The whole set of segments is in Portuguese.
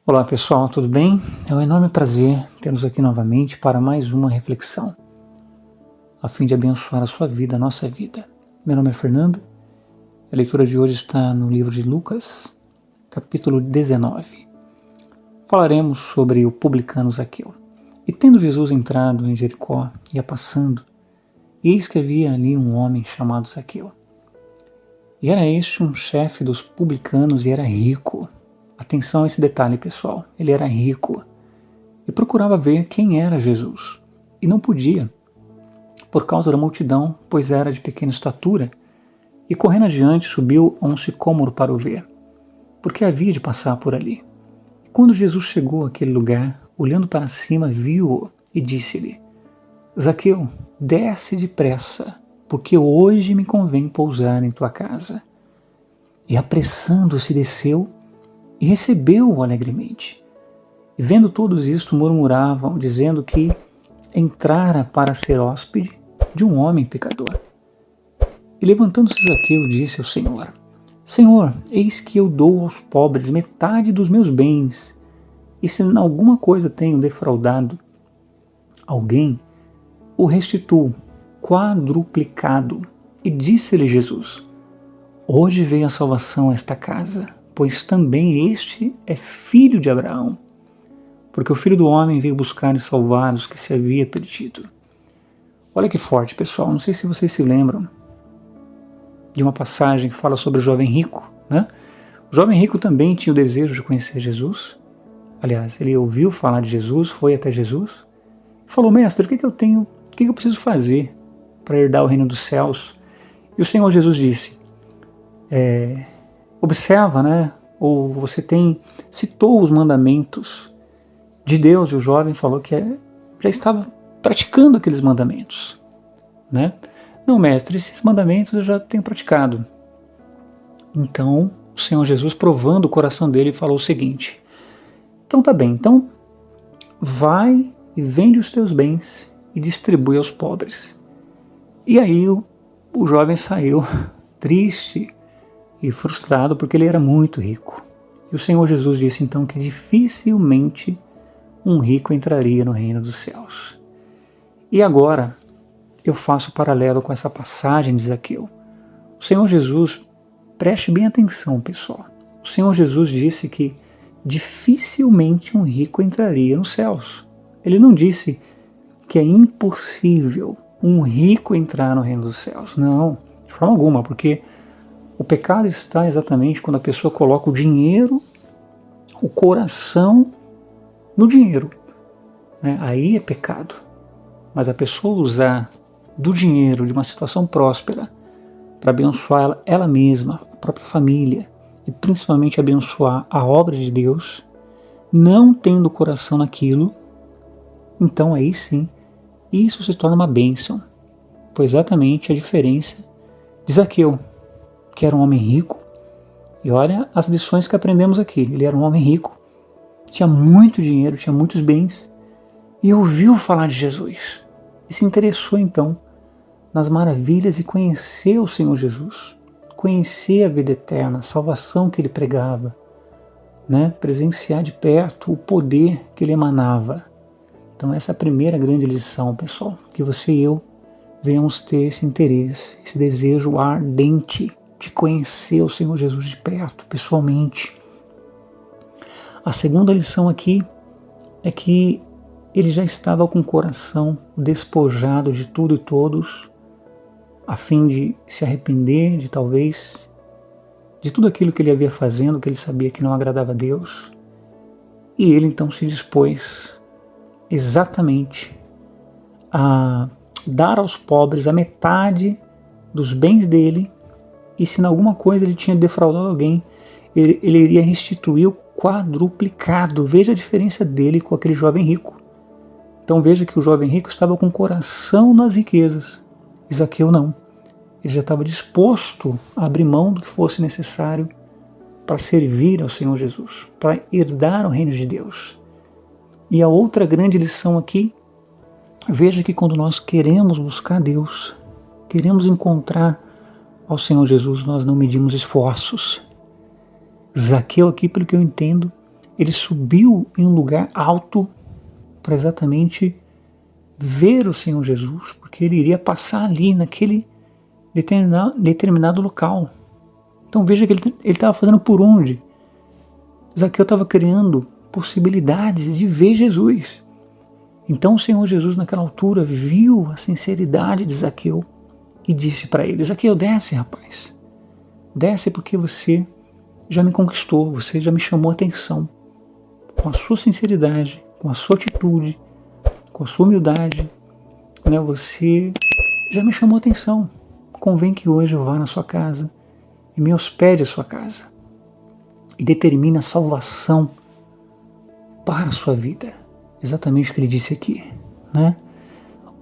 Olá pessoal, tudo bem? É um enorme prazer ter-nos aqui novamente para mais uma reflexão, a fim de abençoar a sua vida, a nossa vida. Meu nome é Fernando, a leitura de hoje está no livro de Lucas, capítulo 19. Falaremos sobre o publicano Zaqueu. E tendo Jesus entrado em Jericó, ia passando, eis que havia ali um homem chamado Zaqueu. E era este um chefe dos publicanos e era rico. Atenção a esse detalhe, pessoal. Ele era rico e procurava ver quem era Jesus. E não podia, por causa da multidão, pois era de pequena estatura, e correndo adiante subiu a um sicômoro para o ver, porque havia de passar por ali. Quando Jesus chegou àquele lugar, olhando para cima, viu-o e disse-lhe: Zaqueu, desce depressa, porque hoje me convém pousar em tua casa. E apressando-se desceu e recebeu-o alegremente. E vendo todos isto, murmuravam, dizendo que entrara para ser hóspede de um homem pecador. E levantando-se Zaqueu, disse ao Senhor: Senhor, eis que eu dou aos pobres metade dos meus bens, e se em alguma coisa tenho defraudado alguém, o restituo quadruplicado. E disse-lhe Jesus: Hoje veio a salvação a esta casa, pois também este é filho de Abraão, porque o Filho do Homem veio buscar e salvar os que se havia perdido. Olha que forte, pessoal. Não sei se vocês se lembram de uma passagem que fala sobre o jovem rico, né? O jovem rico também tinha o desejo de conhecer Jesus. Aliás, ele ouviu falar de Jesus, foi até Jesus e falou: Mestre, o que eu preciso fazer para herdar o reino dos céus? E o Senhor Jesus disse: observa, né? Ou você citou os mandamentos de Deus, e o jovem falou que já estava praticando aqueles mandamentos, né? Não, mestre, esses mandamentos eu já tenho praticado. Então, o Senhor Jesus, provando o coração dele, falou o seguinte: então tá bem, então vai e vende os teus bens e distribui aos pobres. E aí o jovem saiu triste e frustrado porque ele era muito rico. E o Senhor Jesus disse então que dificilmente um rico entraria no reino dos céus. E agora eu faço paralelo com essa passagem de Zaqueu. O Senhor Jesus, preste bem atenção, pessoal. O Senhor Jesus disse que dificilmente um rico entraria nos céus. Ele não disse que é impossível um rico entrar no reino dos céus. Não, de forma alguma, porque o pecado está exatamente quando a pessoa coloca o dinheiro, o coração no dinheiro, né? Aí é pecado. Mas a pessoa usar do dinheiro, de uma situação próspera, para abençoar ela mesma, a própria família, e principalmente abençoar a obra de Deus, não tendo o coração naquilo, então aí sim, isso se torna uma bênção. Foi exatamente a diferença de Zaqueu, que era um homem rico, e olha as lições que aprendemos aqui. Ele era um homem rico, tinha muito dinheiro, tinha muitos bens, e ouviu falar de Jesus, e se interessou então nas maravilhas e conheceu o Senhor Jesus, conhecer a vida eterna, a salvação que ele pregava, né? Presenciar de perto o poder que ele emanava. Então essa é a primeira grande lição, pessoal, que você e eu venhamos ter esse interesse, esse desejo ardente de conhecer o Senhor Jesus de perto, pessoalmente. A segunda lição aqui é que ele já estava com o coração despojado de tudo e todos, a fim de se arrepender de talvez de tudo aquilo que ele havia fazendo, que ele sabia que não agradava a Deus. E ele então se dispôs exatamente a dar aos pobres a metade dos bens dele, e se em alguma coisa ele tinha defraudado alguém, ele iria restituir o quadruplicado. Veja a diferença dele com aquele jovem rico. Então veja que o jovem rico estava com o coração nas riquezas, e Zaqueu não. Ele já estava disposto a abrir mão do que fosse necessário para servir ao Senhor Jesus, para herdar o reino de Deus. E a outra grande lição aqui, veja que quando nós queremos buscar Deus, queremos encontrar ao Senhor Jesus, nós não medimos esforços. Zaqueu aqui, pelo que eu entendo, ele subiu em um lugar alto para exatamente ver o Senhor Jesus, porque ele iria passar ali naquele determinado local. Então veja que ele estava fazendo por onde? Zaqueu estava criando possibilidades de ver Jesus. Então o Senhor Jesus naquela altura viu a sinceridade de Zaqueu e disse para ele: Zaqueu, desce, rapaz. Desce porque você já me conquistou, você já me chamou a atenção. Com a sua sinceridade, com a sua atitude, com a sua humildade, né, você já me chamou a atenção. Convém que hoje eu vá na sua casa e me hospede a sua casa e determine a salvação para a sua vida. Exatamente o que ele disse aqui, né?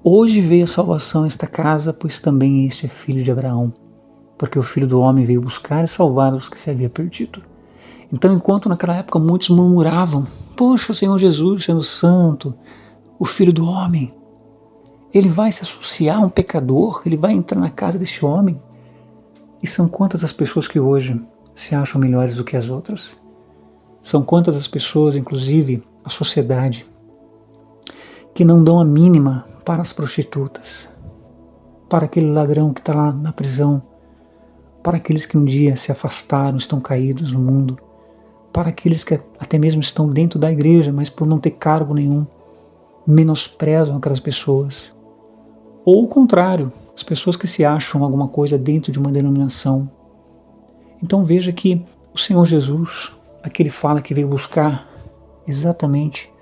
Hoje veio a salvação a esta casa, pois também este é filho de Abraão, porque o Filho do Homem veio buscar e salvar os que se havia perdido. Então, enquanto naquela época muitos murmuravam: poxa, o Senhor Jesus, sendo santo, o Filho do Homem, ele vai se associar a um pecador, ele vai entrar na casa desse homem. E são quantas as pessoas que hoje se acham melhores do que as outras? São quantas as pessoas, inclusive a sociedade, que não dão a mínima para as prostitutas, para aquele ladrão que está lá na prisão, para aqueles que um dia se afastaram, estão caídos no mundo, para aqueles que até mesmo estão dentro da igreja, mas por não ter cargo nenhum, menosprezam aquelas pessoas. Ou o contrário, as pessoas que se acham alguma coisa dentro de uma denominação. Então veja que o Senhor Jesus, aqui ele fala que veio buscar exatamente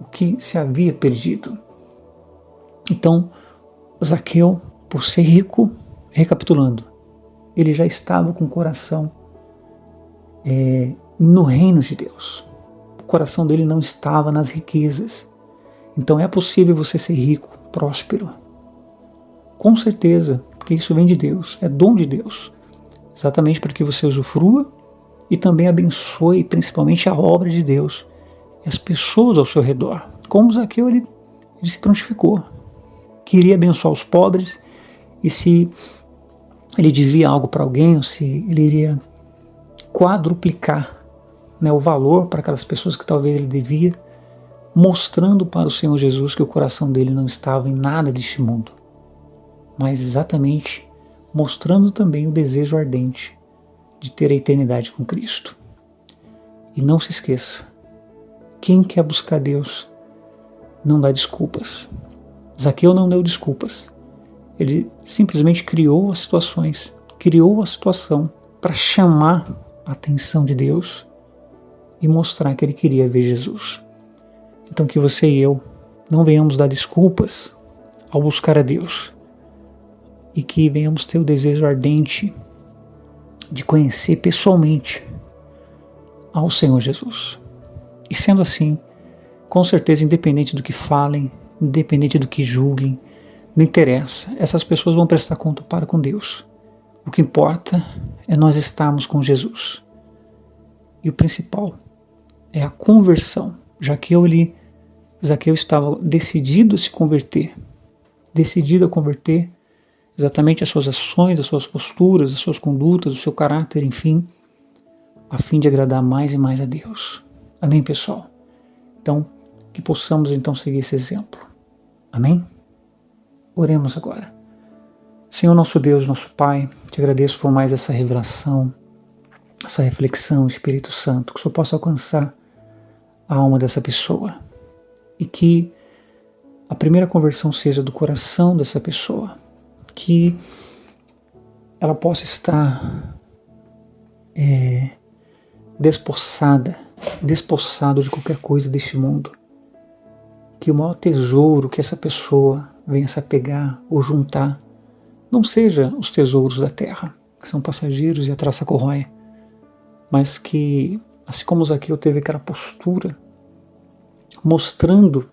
o que se havia perdido. Então, Zaqueu, por ser rico, recapitulando, ele já estava com o coração no reino de Deus. O coração dele não estava nas riquezas. Então é possível você ser rico, próspero. Com certeza, porque isso vem de Deus, é dom de Deus. Exatamente para que você usufrua e também abençoe principalmente a obra de Deus e as pessoas ao seu redor. Como Zaqueu, ele se prontificou. Queria abençoar os pobres, e se ele devia algo para alguém, ou se ele iria quadruplicar, né, o valor para aquelas pessoas que talvez ele devia, mostrando para o Senhor Jesus que o coração dele não estava em nada deste mundo, mas exatamente mostrando também o desejo ardente de ter a eternidade com Cristo. E não se esqueça, quem quer buscar Deus não dá desculpas. Zaqueu não deu desculpas. Ele simplesmente criou as situações, criou a situação para chamar a atenção de Deus e mostrar que ele queria ver Jesus. Então que você e eu não venhamos dar desculpas ao buscar a Deus e que venhamos ter o desejo ardente de conhecer pessoalmente ao Senhor Jesus. E sendo assim, com certeza, independente do que falem, independente do que julguem, não interessa, essas pessoas vão prestar conta para com Deus. O que importa é nós estarmos com Jesus. E o principal é a conversão. Zaqueu estava decidido a se converter, decidido a converter exatamente as suas ações, as suas posturas, as suas condutas, o seu caráter, enfim, a fim de agradar mais e mais a Deus. Amém, pessoal? Então, que possamos então seguir esse exemplo. Amém? Oremos agora. Senhor nosso Deus, nosso Pai, te agradeço por mais essa revelação, essa reflexão, Espírito Santo, que o Senhor possa alcançar a alma dessa pessoa e que a primeira conversão seja do coração dessa pessoa, que ela possa estar despossado de qualquer coisa deste mundo, que o maior tesouro que essa pessoa venha se apegar ou juntar não seja os tesouros da terra, que são passageiros e a traça corrói, mas que, assim como Zaqueu teve aquela postura, mostrando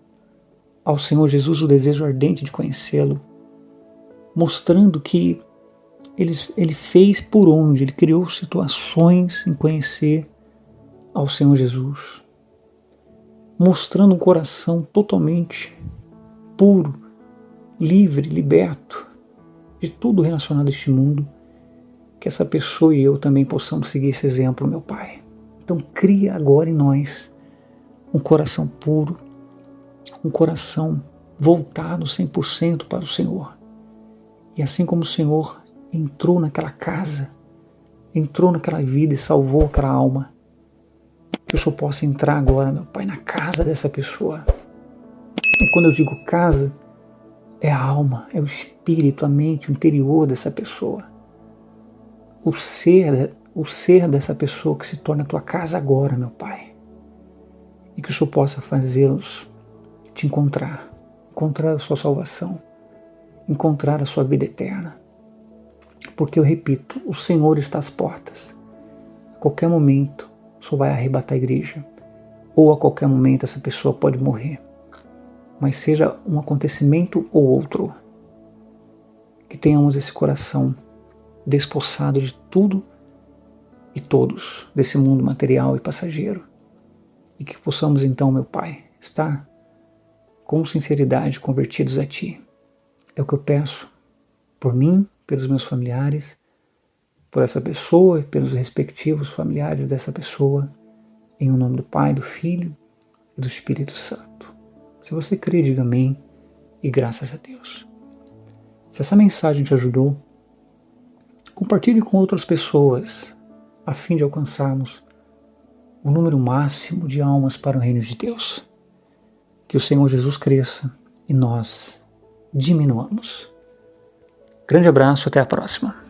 ao Senhor Jesus o desejo ardente de conhecê-lo, mostrando que ele fez por onde, ele criou situações em conhecer ao Senhor Jesus, mostrando um coração totalmente puro, livre, liberto de tudo relacionado a este mundo, que essa pessoa e eu também possamos seguir esse exemplo, meu Pai. Então cria agora em nós um coração puro, um coração voltado 100% para o Senhor. E assim como o Senhor entrou naquela casa, entrou naquela vida e salvou aquela alma, que eu só possa entrar agora, meu Pai, na casa dessa pessoa. E quando eu digo casa, é a alma, é o espírito, a mente, o interior dessa pessoa. O ser dessa pessoa que se torna a tua casa agora, meu Pai. E que o Senhor possa fazê-los te encontrar a sua salvação, encontrar a sua vida eterna. Porque eu repito, o Senhor está às portas. A qualquer momento, o Senhor vai arrebatar a igreja. Ou a qualquer momento essa pessoa pode morrer. Mas seja um acontecimento ou outro, que tenhamos esse coração despossado de tudo e todos desse mundo material e passageiro. E que possamos então, meu Pai, estar com sinceridade convertidos a Ti. É o que eu peço por mim, pelos meus familiares, por essa pessoa e pelos respectivos familiares dessa pessoa, em nome do Pai, do Filho e do Espírito Santo. Se você crê, diga amém e graças a Deus. Se essa mensagem te ajudou, compartilhe com outras pessoas, a fim de alcançarmos o número máximo de almas para o reino de Deus. Que o Senhor Jesus cresça e nós diminuamos. Grande abraço, até a próxima.